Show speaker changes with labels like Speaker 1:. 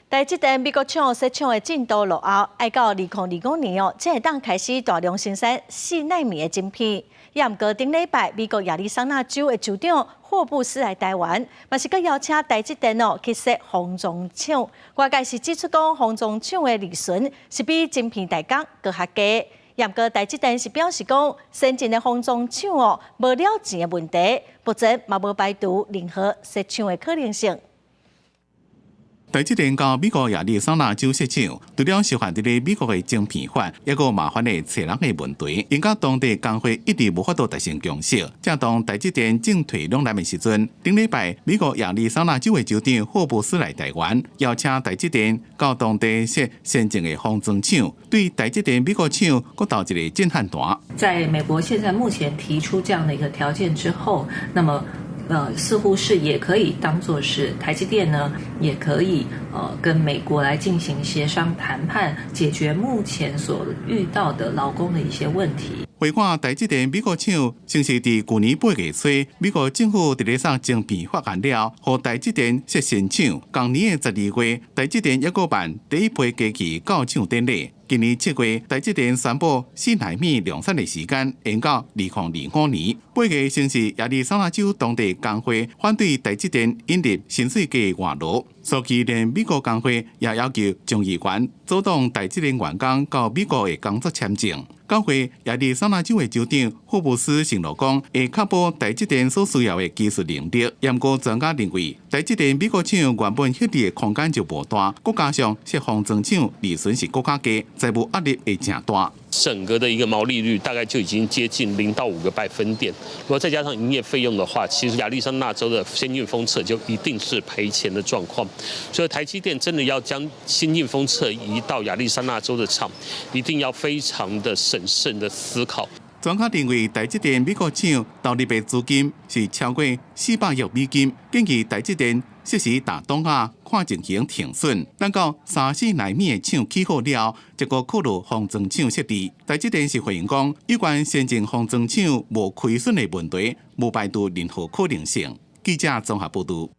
Speaker 1: 台积电美国厂设厂的进度落后，要到2025年才会当开始大量生产4奈米的晶片。也毋过顶礼拜，美国亚利桑那州的州长霍布斯来台湾，嘛是佮邀请台积电去设封装厂。外界是指出讲，封装厂的利润是比晶片代工更较低。也毋过台积电是表示讲，先进的封装厂无了钱的问题，目前嘛无排除任何设厂的可能性。
Speaker 2: 台积电到美国亚利桑那州设厂，除了涉犯伫美国的晶片法，也个麻烦的找人的问题，因甲当地工会一直无法度达成共识。正当台积电进退两难的时阵，顶礼拜美国亚利桑那州的州长霍布斯来台湾，邀请台积电到当地设先进的封装厂，对台积电美国厂搁投一个震撼弹。
Speaker 3: 在美国现在目前提出这样的一个条件之后，那么。似乎是也可以当作是台积电呢，也可以跟美国来进行协商谈判，解决目前所遇到的劳工的一些问题。
Speaker 2: 回看台积电美国厂，正是伫去年8月初，美国政府伫咧送晶片法案了，互台积电设新厂。同年的12月，台积电也搁办第一批机器到厂典礼。今年7月，台积电宣布4奈米量产的时间延到2025年。8月，先是亚利桑那州当地工会反对台积电引入新水机外劳，所以连美国工会也要求众议员阻挡台积电员工到美国的工作签证。工会亚利桑那州的州长霍布斯承诺讲，会确保台积电所需要的技术能力。不过专家认为，台积电美国厂原本获利的空间就无大，再加上设封装厂利润是更加低，财务压力会真大。
Speaker 4: 整个的一个毛利率大概就已经接近0到5个百分点，如果再加上营业费用的话，其实亚利桑那州的先进封测就一定是赔钱的状况。所以台积电真的要将先进封测移到亚利桑那州的厂，一定要非常的审慎的思考。
Speaker 2: 专家认为，台积电美国厂投入的资金是超过400亿美金，建议台积电适时打东亚看情形停损，等到3-4奈米的厂起好了，再个考虑封装厂设置。台积电是回应讲，有关先进封装厂无亏损的问题，无排除任何可能性。记者综合报道。